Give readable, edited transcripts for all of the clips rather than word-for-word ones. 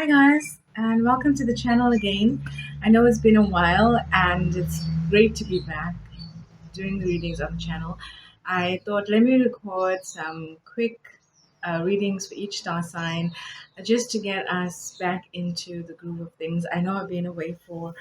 Hi guys, and welcome to the channel again. I know it's been a while and it's great to be back doing the readings on the channel. I thought let me record some quick readings for each star sign just to get us back into the groove of things. I know I've been away for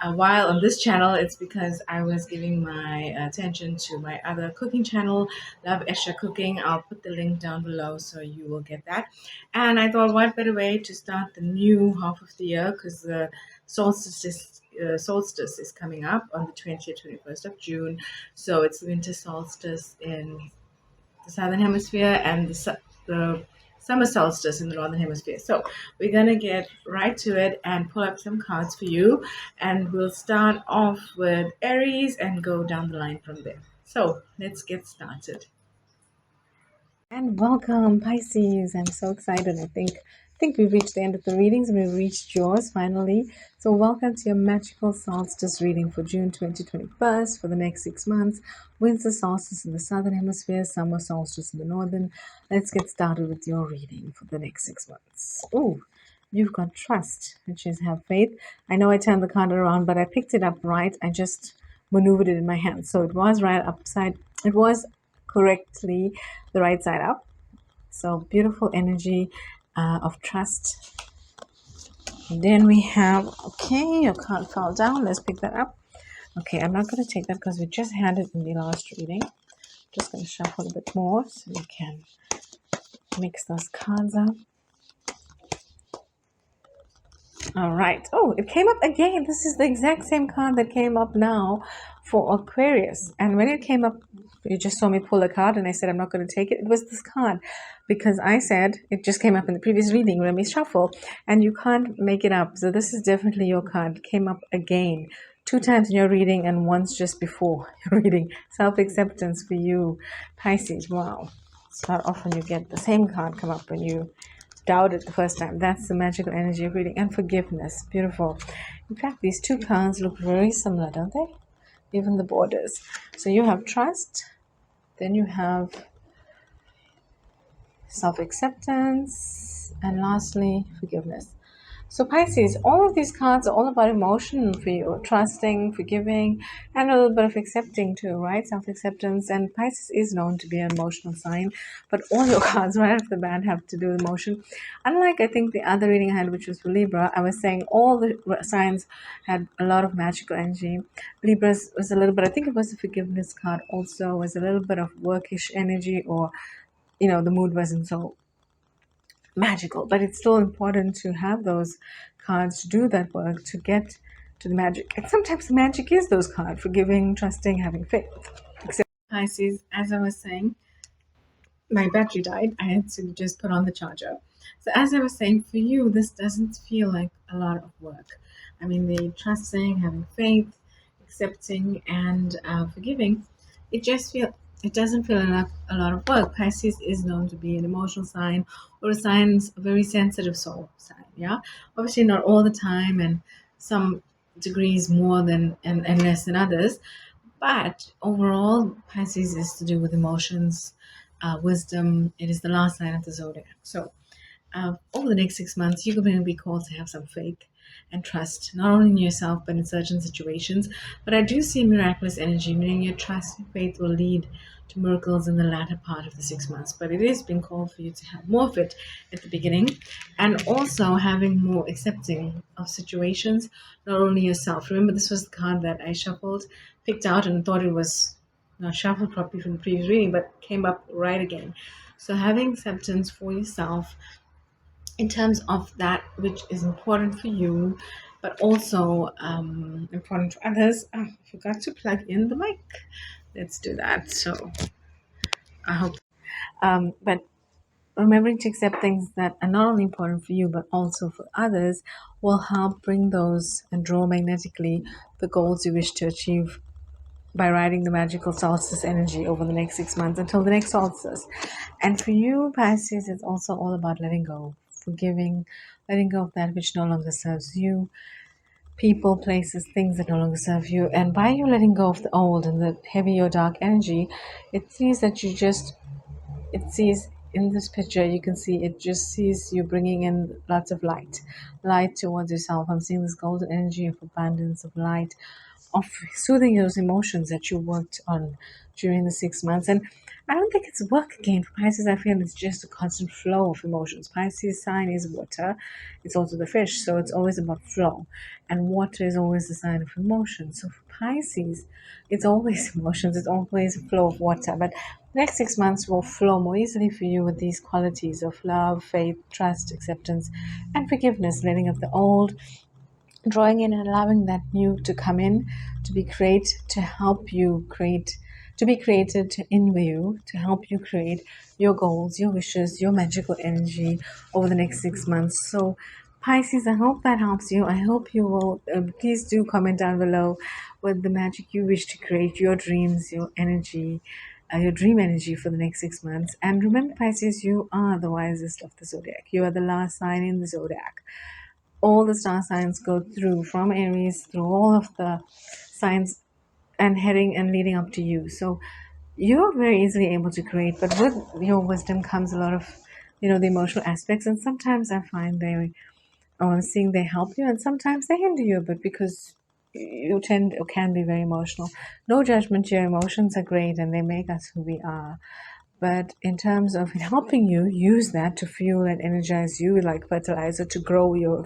a while on this channel. It's because I was giving my attention to my other cooking channel, Love Extra Cooking. I'll put the link down below so you will get that. And I thought, what better way to start the new half of the year, because the solstice is coming up on the 20th, 21st of June. So it's winter solstice in the southern hemisphere and the summer solstice in the northern hemisphere. So we're going to get right to it and pull up some cards for you. And we'll start off with Aries and go down the line from there. So let's get started. And welcome, Pisces. I'm so excited. I think we've reached the end of the readings and we've reached yours finally. So welcome to your magical solstice reading for June 2021 for the next 6 months. Winter solstice in the southern hemisphere, summer solstice in the northern. Let's get started with your reading for the next 6 months. Oh, you've got trust, which is have faith. I know I turned the card around, but I picked it up right. I just maneuvered it in my hand. So it was right upside. It was correctly the right side up. So beautiful energy of trust. And then we have, okay, your card fell down. Let's pick that up. Okay, I'm not going to take that because we just had it in the last reading. Just going to shuffle a bit more so we can mix those cards up. All right. Oh, it came up again. This is the exact same card that came up now for Aquarius. And when it came up, you just saw me pull a card and I said, I'm not going to take it. It was this card because I said it just came up in the previous reading. Let me shuffle and you can't make it up. So this is definitely your card. It came up again 2 times in your reading and once just before your reading. Self-acceptance for you, Pisces. Wow. It's not often you get the same card come up when you doubted the first time. That's the magical energy of reading. And forgiveness. Beautiful. In fact, these two cards look very similar, don't they? Even the borders. So you have trust, then you have self-acceptance, and lastly, forgiveness. So Pisces, all of these cards are all about emotion for you, trusting, forgiving, and a little bit of accepting too, right? Self-acceptance. And Pisces is known to be an emotional sign, but all your cards right off the bat have to do with emotion. Unlike, I think, the other reading I had, which was for Libra, I was saying all the signs had a lot of magical energy. Libra's was a little bit, I think it was a forgiveness card also, was a little bit of workish energy, or, the mood wasn't so magical, but it's still important to have those cards to do that work to get to the magic. And sometimes the magic is those cards: forgiving, trusting, having faith. Except Pisces, as I was saying, my battery died. I had to just put on the charger. So as I was saying, for you, this doesn't feel like a lot of work. I mean, the trusting, having faith, accepting, and forgiving, it doesn't feel like a lot of work. Pisces is known to be an emotional sign or a very sensitive soul sign. Yeah, obviously not all the time, and some degrees more than and less than others. But overall, Pisces is to do with emotions, wisdom. It is the last sign of the zodiac. So, over the next 6 months, you're going to be called to have some faith and trust, not only in yourself, but in certain situations. But I do see miraculous energy, meaning your trust and faith will lead to miracles in the latter part of the 6 months. But it is being called for you to have more of it at the beginning, and also having more accepting of situations, not only yourself. Remember, this was the card that I shuffled, picked out, and thought it was not shuffled properly from the previous reading, but came up right again. So having acceptance for yourself in terms of that which is important for you, but also important to others. Oh, I forgot to plug in the mic. Let's do that. So I hope. But remembering to accept things that are not only important for you, but also for others, will help bring those and draw magnetically the goals you wish to achieve by riding the magical solstice energy over the next 6 months until the next solstice. And for you, Pisces, it's also all about letting go, forgiving, letting go of that which no longer serves you, people, places, things that no longer serve you. And by you letting go of the old and the heavy or dark energy, it sees that it sees in this picture, you can see it just sees you bringing in lots of light towards yourself. I'm seeing this golden energy of abundance, of light, of soothing those emotions that you worked on during the 6 months. And I don't think it's work again for Pisces. I feel it's just a constant flow of emotions. Pisces sign is water. It's also the fish, so it's always about flow. And water is always the sign of emotion. So for Pisces, it's always emotions. It's always a flow of water. But next 6 months will flow more easily for you with these qualities of love, faith, trust, acceptance, and forgiveness, letting of the old, drawing in and allowing that new to come in, to be create, to help you create, to be created in you, to help you create your goals, your wishes, your magical energy over the next 6 months. So Pisces, I hope that helps you. I hope you will. Please do comment down below what the magic you wish to create, your dreams, your energy, your dream energy for the next 6 months. And remember, Pisces, you are the wisest of the zodiac. You are the last sign in the zodiac. All the star signs go through from Aries through all of the signs and heading and leading up to you. So you're very easily able to create, but with your wisdom comes a lot of, the emotional aspects. And sometimes I find I'm seeing they help you, and sometimes they hinder you, but because you tend or can be very emotional. No judgment, your emotions are great and they make us who we are. But in terms of helping you use that to fuel and energize you like fertilizer to grow into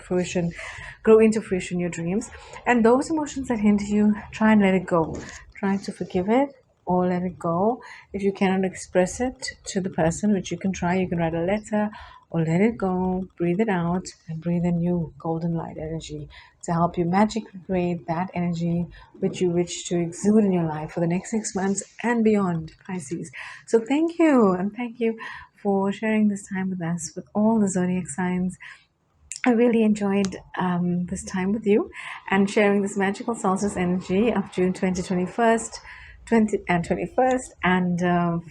fruition your dreams. And those emotions that hinder you, try and let it go. Try to forgive it or let it go. If you cannot express it to the person, which you can try, you can write a letter or let it go, breathe it out, and breathe in new golden light energy to help you magically create that energy which you wish to exude in your life for the next 6 months and beyond, Pisces. So thank you, and thank you for sharing this time with us with all the zodiac signs. I really enjoyed this time with you and sharing this magical solstice energy of June 21st and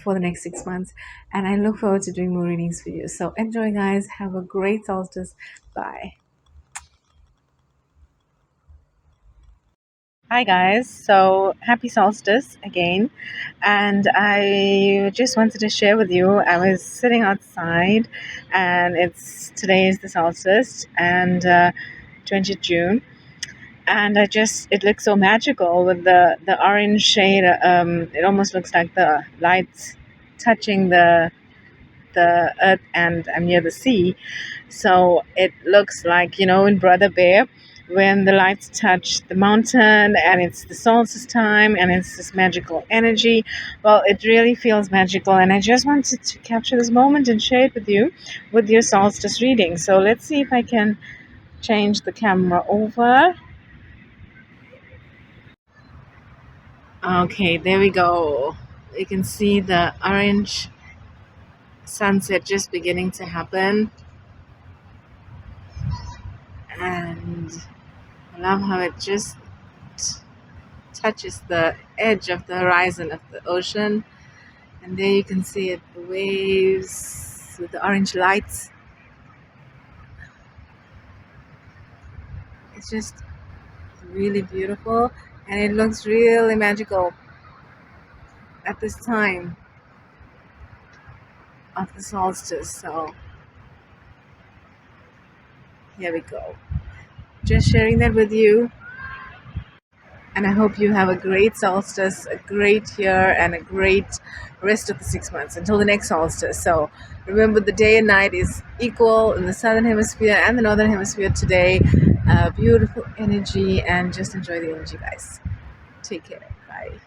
for the next 6 months. And I look forward to doing more readings for you. So enjoy, guys. Have a great solstice. Bye. Hi guys, so happy solstice again, and I just wanted to share with you. I was sitting outside, and today is the solstice, and 20th June, and it looks so magical with the orange shade. It almost looks like the lights touching the earth, and I'm near the sea, so it looks like, in Brother Bear, when the lights touch the mountain and it's the solstice time and it's this magical energy. Well, it really feels magical, and I just wanted to capture this moment and share it with you with your solstice reading. So let's see if I can change the camera over. Okay, there we go. You can see the orange sunset just beginning to happen, and I love how it just touches the edge of the horizon of the ocean. And there you can see it, the waves with the orange lights. It's just really beautiful, and it looks really magical at this time of the solstice. So here we go. Just sharing that with you. And I hope you have a great solstice, a great year, and a great rest of the 6 months until the next solstice. So remember, the day and night is equal in the southern hemisphere and the northern hemisphere today. Beautiful energy, and just enjoy the energy, guys. Take care. Bye.